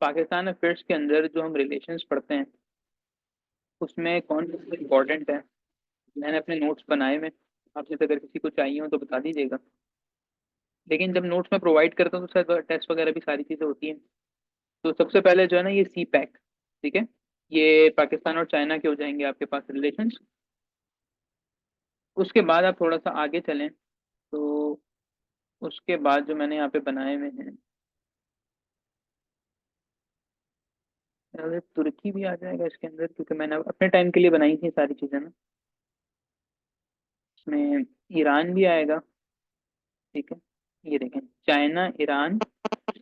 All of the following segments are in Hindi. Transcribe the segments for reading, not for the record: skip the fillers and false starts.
पाकिस्तान अफेयर्स के अंदर जो हम रिलेशंस पढ़ते हैं उसमें कौन सा इम्पोर्टेंट है। मैंने अपने नोट्स बनाए में, आपसे अगर किसी को चाहिए हो तो बता दीजिएगा। लेकिन जब नोट्स में प्रोवाइड करता हूँ तो शायद टेस्ट वगैरह भी सारी चीज़ें होती हैं। तो सबसे पहले जो है ना, ये सी पैक, ठीक है। ये पाकिस्तान और चाइना के हो जाएंगे आपके पास रिलेशंस। उसके बाद आप थोड़ा सा आगे चलें तो उसके बाद जो मैंने यहाँ पे बनाए हुए हैं, अगर तुर्की भी आ जाएगा इसके अंदर, क्योंकि मैंने अपने टाइम के लिए बनाई थी सारी चीज़ें ना। इसमें ईरान भी आएगा, ठीक है। ये देखें, चाइना, ईरान।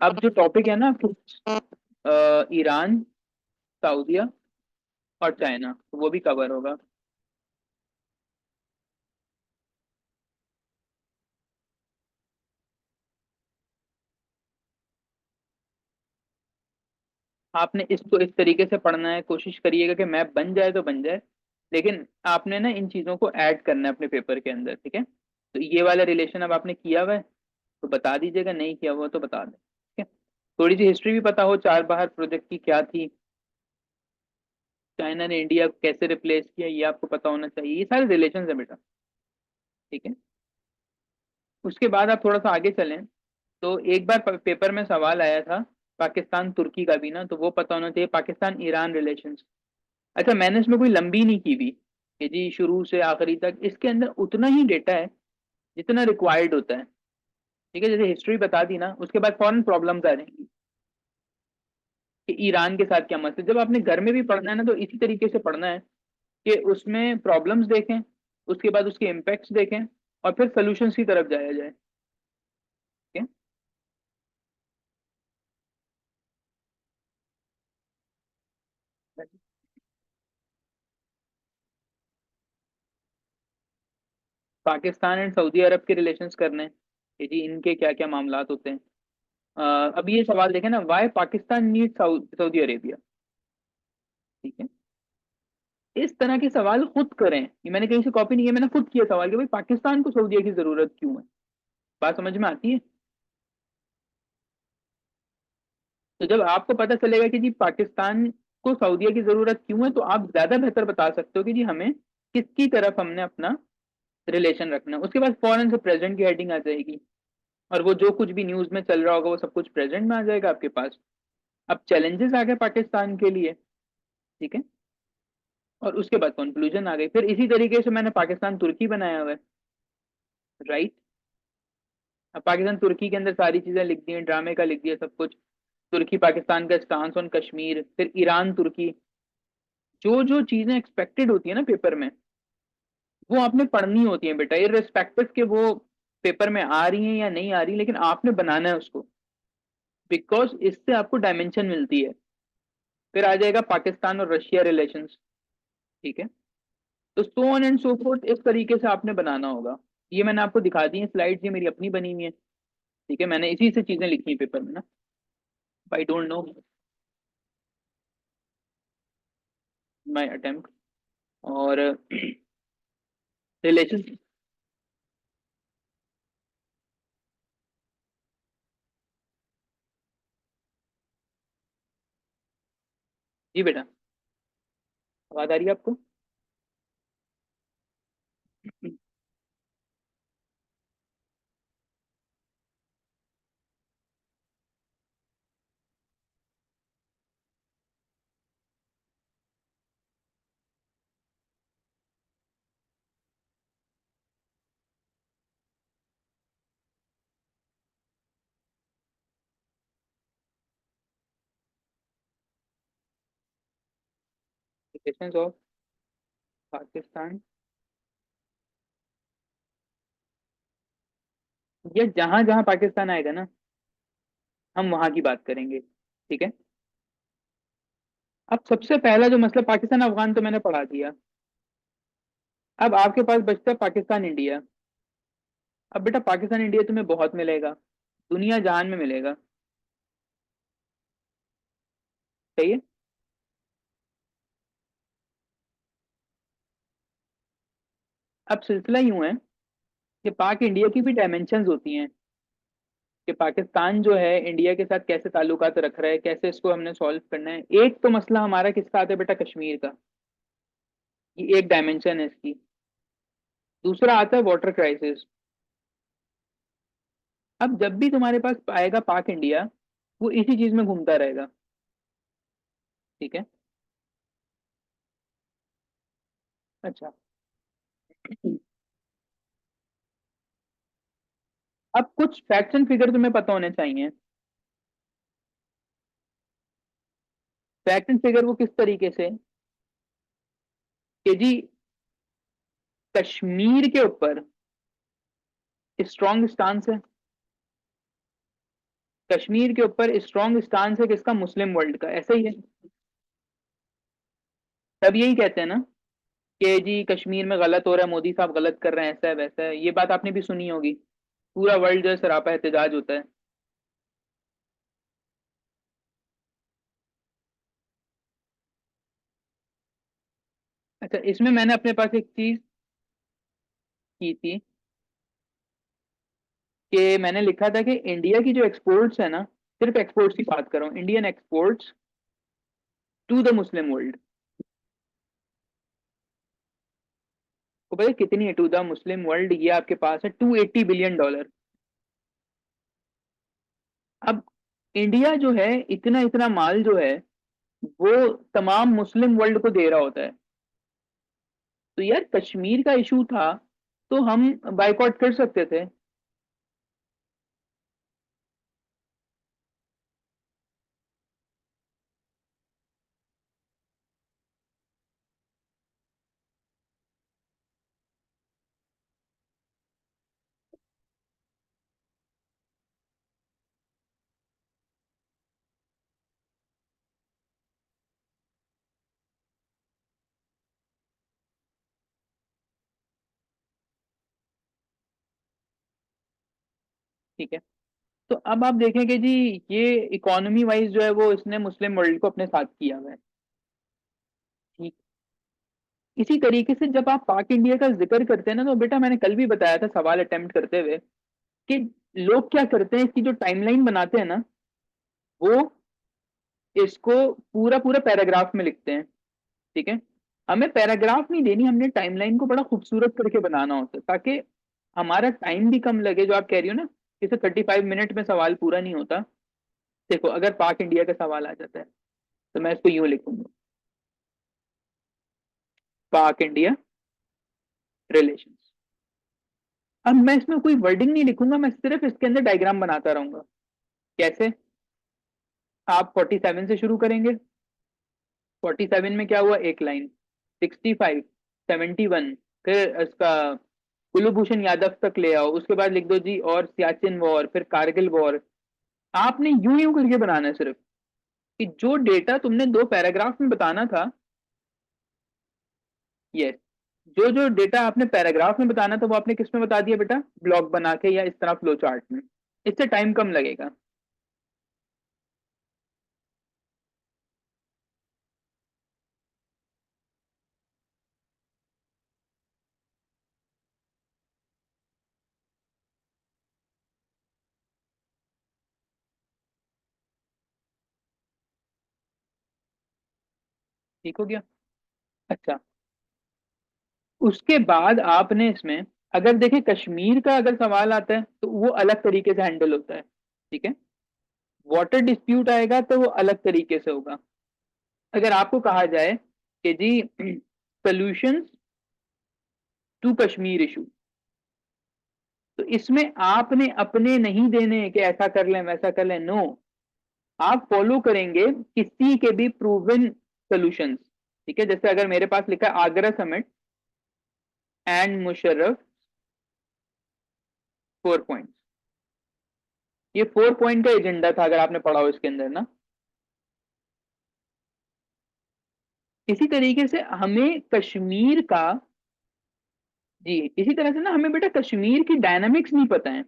अब जो टॉपिक है ना ईरान, सऊदीया और चाइना, तो वो भी कवर होगा। आपने इसको इस तरीके से पढ़ना है, कोशिश करिएगा कि मैप बन जाए तो बन जाए। लेकिन आपने ना इन चीजों को ऐड करना है अपने पेपर के अंदर, ठीक है। तो ये वाला रिलेशन अब आपने किया हुआ है तो बता दीजिएगा, नहीं किया हुआ तो बता दें, ठीक है। थोड़ी सी हिस्ट्री भी पता हो, चार बाहर प्रोजेक्ट की क्या थी, चाइना ने इंडिया को कैसे रिप्लेस किया, ये आपको पता होना चाहिए। ये सारे रिलेशन है बेटा, ठीक है। उसके बाद आप थोड़ा सा आगे चलें तो एक बार पेपर में सवाल आया था पाकिस्तान तुर्की का भी ना, तो वो पता होना चाहिए, पाकिस्तान ईरान रिलेशंस। अच्छा, मैंने इसमें कोई लंबी नहीं की हुई कि जी शुरू से आखिरी तक, इसके अंदर उतना ही डेटा है जितना रिक्वायर्ड होता है, ठीक है। जैसे हिस्ट्री बता दी ना, उसके बाद फॉरेन प्रॉब्लम्स आ जाएंगी कि ईरान के साथ क्या मसला। जब आपने घर में भी पढ़ना है ना, तो इसी तरीके से पढ़ना है कि उसमें प्रॉब्लम्स देखें, उसके बाद उसके इम्पैक्ट्स देखें और फिर सोल्यूशंस की तरफ जाया जाए, ठीक है। पाकिस्तान एंड सऊदी अरब के रिलेशंस करने हैं कि जी इनके क्या क्या मामला होते हैं। अब ये सवाल देखें ना, why Pakistan need Saudi Arabia, ठीक है। इस तरह के सवाल खुद करें, ये मैंने कहीं से कॉपी नहीं किया, मैंने खुद किया सवाल कि भाई पाकिस्तान को सऊदीया की जरूरत क्यों है। बात समझ में आती है। तो जब आपको पता चलेगा कि जी पाकिस्तान को सऊदीया की जरूरत क्यों है, तो आप ज्यादा बेहतर बता सकते हो कि जी हमें किसकी तरफ हमने अपना रिलेशन रखना है। उसके बाद फॉरेन से प्रेजेंट की हेडिंग आ जाएगी और वो जो कुछ भी न्यूज में चल रहा होगा वो सब कुछ प्रेजेंट में आ जाएगा आपके पास। अब चैलेंजेस आ गए पाकिस्तान के लिए, ठीक है। और उसके बाद कंक्लूजन आ गई। फिर इसी तरीके से मैंने पाकिस्तान तुर्की बनाया हुआ है, राइट। अब पाकिस्तान तुर्की के अंदर सारी चीजें लिख दी हैं, ड्रामे का लिख दिया सब कुछ। तुर्की पाकिस्तान का स्टांस ऑन कश्मीर, फिर ईरान तुर्की। जो जो चीजें एक्सपेक्टेड होती है ना पेपर में, वो आपने पढ़नी होती है बेटा, इररिस्पेक्टिव के वो पेपर में आ रही हैं या नहीं आ रही, लेकिन आपने बनाना है उसको, बिकॉज इससे आपको डायमेंशन मिलती है। फिर आ जाएगा पाकिस्तान और रशिया रिलेशंस, ठीक है। तो so on and so fourth, इस तरीके से आपने बनाना होगा। ये मैंने आपको दिखा दी है स्लाइड्स, ये मेरी अपनी बनी हुई है, ठीक है। मैंने इसी से चीजें लिखी हैं पेपर में ना। I don't know my attempt. और रिलेशन, जी बेटा, आवाज आ रही है आपको? रिलेशन ऑफ पाकिस्तान, या जहां जहां पाकिस्तान आएगा ना, हम वहां की बात करेंगे, ठीक है। अब सबसे पहला जो मसला पाकिस्तान अफगान तो मैंने पढ़ा दिया। अब आपके पास बचता है पाकिस्तान इंडिया। अब बेटा पाकिस्तान इंडिया तुम्हें बहुत मिलेगा, दुनिया जहान में मिलेगा, सही है। अब सिलसिला यूं है कि पाक इंडिया की भी डायमेंशंस होती हैं। कि पाकिस्तान जो है इंडिया के साथ कैसे ताल्लुकात रख रहा है, कैसे इसको हमने सॉल्व करना है। एक तो मसला हमारा किसका आता है बेटा, कश्मीर का। ये एक डायमेंशन है इसकी। दूसरा आता है वाटर क्राइसिस। अब जब भी तुम्हारे पास आएगा पाक इंडिया, वो इसी चीज में घूमता रहेगा। ठीक है। अच्छा। अब कुछ फैक्ट्स एंड फिगर तुम्हें पता होने चाहिए। फैक्ट एंड फिगर वो किस तरीके से, कि जी कश्मीर के ऊपर स्ट्रॉन्ग स्टांस है। कश्मीर के ऊपर स्ट्रॉन्ग स्टांस है किसका, मुस्लिम वर्ल्ड का, ऐसा ही है। तब यही कहते हैं ना कि जी कश्मीर में गलत हो रहा है, मोदी साहब गलत कर रहे हैं, ऐसा है वैसा है। ये बात आपने भी सुनी होगी। पूरा वर्ल्ड जो है सरापा एहतजाज होता है। अच्छा, इसमें मैंने अपने पास एक चीज की थी कि मैंने लिखा था कि इंडिया की जो एक्सपोर्ट्स है ना, सिर्फ एक्सपोर्ट्स की बात कर रहा हूँ, Indian exports to the Muslim world, को पता है कितनी है टू द मुस्लिम वर्ल्ड? ये आपके पास है $280 बिलियन। अब इंडिया जो है इतना इतना माल जो है वो तमाम मुस्लिम वर्ल्ड को दे रहा होता है। तो यार कश्मीर का इशू था तो हम बाइकआउट कर सकते थे। ठीक है। तो अब आप देखेंगे जी, ये इकोनॉमी वाइज जो है वो इसने मुस्लिम वर्ल्ड को अपने साथ किया हुआ है। ठीक। इसी तरीके से जब आप पाक इंडिया का जिक्र करते हैं ना, तो बेटा मैंने कल भी बताया था सवाल अटेम्प्ट करते हुए कि लोग क्या करते हैं, इसकी जो टाइमलाइन बनाते हैं ना, वो इसको पूरा पूरा पैराग्राफ में लिखते हैं। ठीक है। हमें पैराग्राफ नहीं देनी, हमने टाइमलाइन को बड़ा खूबसूरत करके बनाना होता है ताकि हमारा टाइम भी कम लगे। जो आप कह रही हो ना, जैसे 35 मिनट में सवाल पूरा नहीं होता। देखो अगर पाक इंडिया का सवाल आ जाता है तो मैं इसको यूं लिखूंगा, पाक इंडिया रिलेशंस। अब मैं इसमें कोई वर्डिंग नहीं लिखूंगा, मैं सिर्फ इसके अंदर डायग्राम बनाता रहूंगा। कैसे? आप 47 से शुरू करेंगे। 47 में क्या हुआ, एक लाइन। 65, 71, फिर इसका कुलभूषण यादव तक ले आओ, उसके बाद लिख दो जी और सियाचिन वॉर, फिर कारगिल वॉर। आपने यूं यूं करके बनाना है सिर्फ, कि जो डेटा तुमने 2 पैराग्राफ में बताना था। यस। जो जो डेटा आपने पैराग्राफ में बताना था वो आपने किस में बता दिया बेटा, ब्लॉक बना के या इस तरह फ्लो चार्ट में। इससे टाइम कम लगेगा। ठीक हो गया। अच्छा, उसके बाद आपने इसमें अगर देखे कश्मीर का अगर सवाल आता है तो वो अलग तरीके से हैंडल होता है। ठीक है। वाटर डिस्प्यूट आएगा तो वो अलग तरीके से होगा। अगर आपको कहा जाए कि जी सोल्यूशंस टू कश्मीर इशू, तो इसमें आपने अपने नहीं देने कि ऐसा कर लें वैसा कर लें, नो। आप फॉलो करेंगे किसी के भी प्रूवन सोल्यूशंस। ठीक है। जैसे अगर मेरे पास लिखा है Agra summit and Musharraf 4 point, ये 4 पॉइंट का एजेंडा था अगर आपने पढ़ा हो इसके अंदर ना। इसी तरीके से हमें कश्मीर का, जी इसी तरह से ना हमें बेटा कश्मीर की डायनामिक्स नहीं पता है।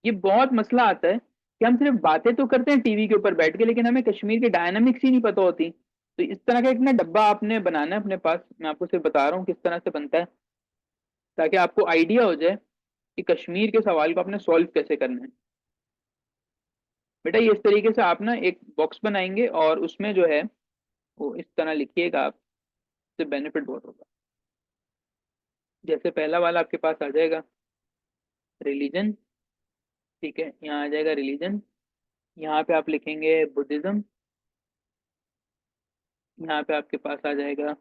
ये बहुत मसला आता है कि हम सिर्फ बातें तो करते हैं टीवी के ऊपर बैठ के, लेकिन हमें कश्मीर की डायनामिक्स ही नहीं पता होती। तो इस तरह का एक ना डब्बा आपने बनाना है अपने पास, मैं आपको सिर्फ बता रहा हूँ किस तरह से बनता है, ताकि आपको आइडिया हो जाए कि कश्मीर के सवाल को आपने सॉल्व कैसे करना है। बेटा ये इस तरीके से आप ना एक बॉक्स बनाएंगे और उसमें जो है वो इस तरह लिखिएगा आप, तो बेनिफिट बहुत होगा। जैसे पहला वाला आपके पास आ जाएगा रिलीजन, ठीक है, यहाँ आ जाएगा रिलीजन, यहाँ पे आप लिखेंगे बुद्धिज्म, यहाँ पे आपके पास आ जाएगा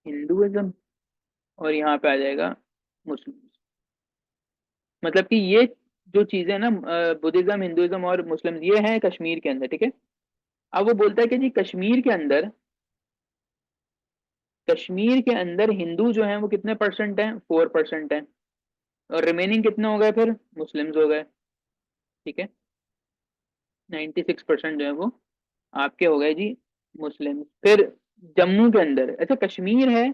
हिंदुइज्म, और यहाँ पे आ जाएगा मुस्लिम। मतलब कि ये जो चीजें ना बुद्धिज्म, हिंदुइज्म और मुस्लिम, ये हैं कश्मीर के अंदर, ठीक है। अब वो बोलता है कि जी कश्मीर के अंदर हिंदू जो हैं वो कितने परसेंट हैं, 4% हैं, और रिमेनिंग कितने हो गए फिर, मुस्लिम्स हो गए, ठीक है। 96% जो है वो आपके हो गए जी मुस्लिम। फिर जम्मू के अंदर, अच्छा कश्मीर है,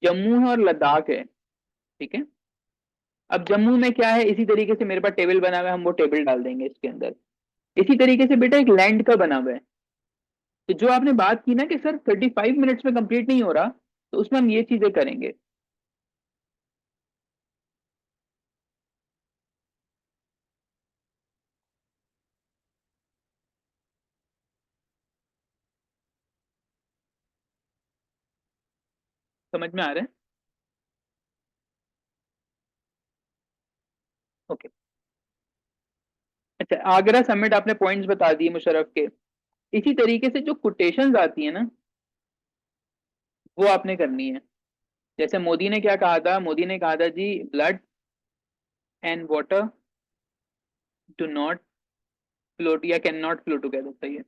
जम्मू है और लद्दाख है, ठीक है। अब जम्मू में क्या है, इसी तरीके से मेरे पास टेबल बना हुआ है, हम वो टेबल डाल देंगे इसके अंदर। इसी तरीके से बेटा एक लैंड का बना हुआ है। तो जो आपने बात की ना कि सर 35 मिनट्स में कंप्लीट नहीं हो रहा, तो उसमें हम ये चीजें करेंगे। समझ में आ रहा है? ओके। अच्छा, आगरा समिट आपने पॉइंट्स बता दिए मुशर्रफ के। इसी तरीके से जो कोटेशंस आती है ना, वो आपने करनी है। जैसे मोदी ने क्या कहा था, मोदी ने कहा था जी blood and water do not float या कैन नॉट फ्लो टुगेदर, सही है।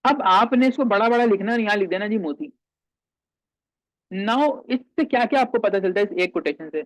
अब आपने इसको बड़ा बड़ा लिखना और यहाँ लिख देना जी मोदी। नाउ इससे क्या क्या आपको पता चलता है इस एक कोटेशन से?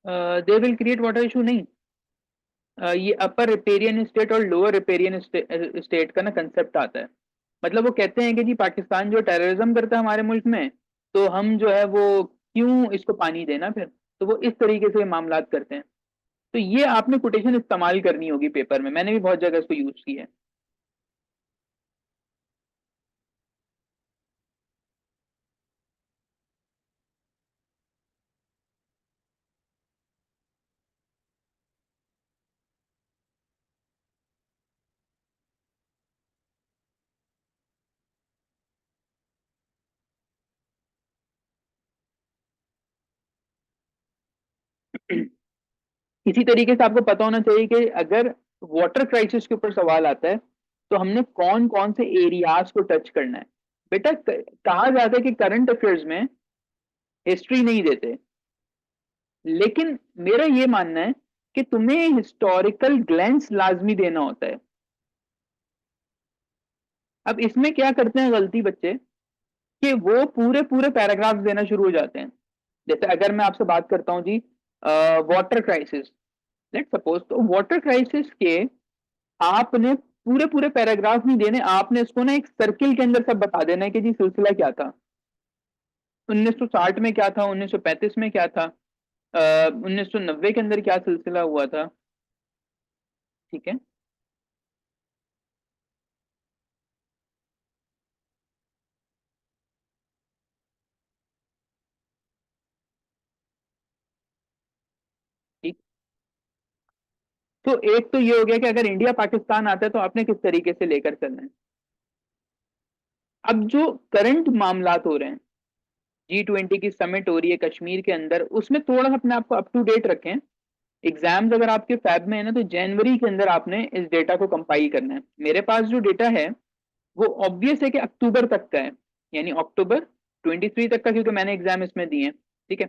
They will create water issue नहीं। ये अपर रिपेरियन स्टेट और लोअर रिपेरियन स्टेट का ना कंसेप्ट आता है। मतलब वो कहते हैं कि जी पाकिस्तान जो टेररिज्म करता है हमारे मुल्क में, तो हम जो है वो क्यों इसको पानी देना फिर। तो वो इस तरीके से मामलात करते हैं। तो ये आपने कोटेशन इस्तेमाल करनी होगी पेपर में, मैंने भी बहुत जगह इसको यूज किया है। इसी तरीके से आपको पता होना चाहिए कि अगर वाटर क्राइसिस के ऊपर सवाल आता है, तो हमने कौन कौन से एरियाज को टच करना है। बेटा कहा जाता है कि करंट अफेयर्स में हिस्ट्री नहीं देते, लेकिन मेरा ये मानना है कि तुम्हें हिस्टोरिकल ग्लैंस लाजमी देना होता है। अब इसमें क्या करते हैं गलती बच्चे, कि वो पूरे पूरे पैराग्राफ देना शुरू हो जाते हैं। जैसे अगर मैं आपसे बात करता हूँ जी वाटर क्राइसिस, लेट सपोज, तो वाटर क्राइसिस के आपने पूरे पूरे पैराग्राफ नहीं देने, आपने इसको ना एक सर्किल के अंदर सब बता देना है कि जी सिलसिला क्या था, 1960 में क्या था, 1935 में क्या था, 1990 के अंदर क्या सिलसिला हुआ था, ठीक है। ठीक। तो एक तो ये हो गया कि अगर इंडिया पाकिस्तान आता है तो आपने किस तरीके से लेकर चलना है। अब जो करंट मामलात हो रहे हैं, G20 की समिट हो रही है कश्मीर के अंदर, उसमें थोड़ा सा अपने आप को अप टू डेट रखें। एग्जाम्स अगर आपके फैब में है ना, तो जनवरी के अंदर आपने इस डेटा को कंपाइल करना है। मेरे पास जो डेटा है वो ऑब्वियस है कि अक्टूबर तक का है, यानी अक्टूबर 23 तक का, क्योंकि मैंने एग्जाम इसमें दिए हैं, ठीक है।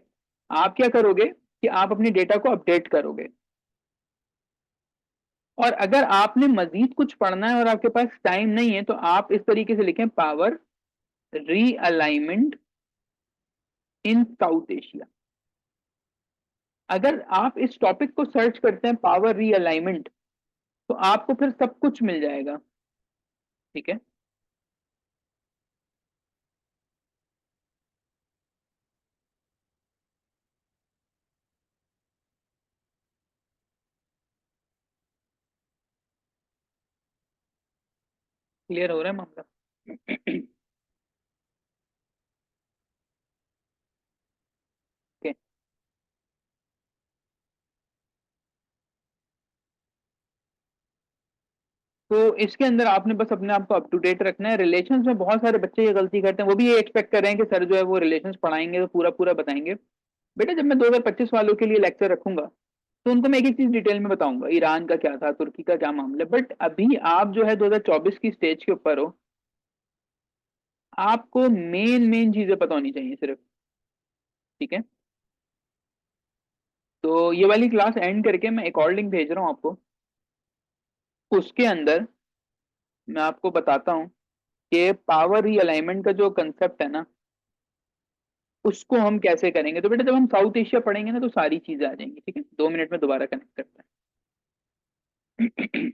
आप क्या करोगे कि आप अपनी डेटा को अपडेट करोगे, और अगर आपने मजीद कुछ पढ़ना है और आपके पास टाइम नहीं है तो आप इस तरीके से लिखें, पावर रीअलाइनमेंट इन साउथ एशिया। अगर आप इस टॉपिक को सर्च करते हैं पावर रीअलाइनमेंट, तो आपको फिर सब कुछ मिल जाएगा। ठीक है, क्लियर हो रहा है मामला? ओके, तो इसके अंदर आपने बस अपने आप को अप टू डेट रखना है। रिलेशंस में बहुत सारे बच्चे ये गलती करते हैं, वो भी ये एक्सपेक्ट कर रहे हैं कि सर जो है वो रिलेशंस पढ़ाएंगे तो पूरा पूरा बताएंगे। बेटा जब मैं 2025 वालों के लिए लेक्चर रखूंगा तो उनको मैं एक एक चीज डिटेल में बताऊंगा, ईरान का क्या था, तुर्की का क्या मामला है। बट अभी आप जो है 2024 की स्टेज के ऊपर हो, आपको मेन मेन चीजें पता होनी चाहिए सिर्फ। ठीक है, तो ये वाली क्लास एंड करके मैं एक और लिंक भेज रहा हूँ आपको। उसके अंदर मैं आपको बताता हूँ कि पावर रीअलाइनमेंट का जो कंसेप्ट है ना, उसको हम कैसे करेंगे। तो बेटा जब हम साउथ एशिया पढ़ेंगे ना तो सारी चीजें आ जाएंगी। ठीक है, 2 मिनट में दोबारा कनेक्ट करते हैं।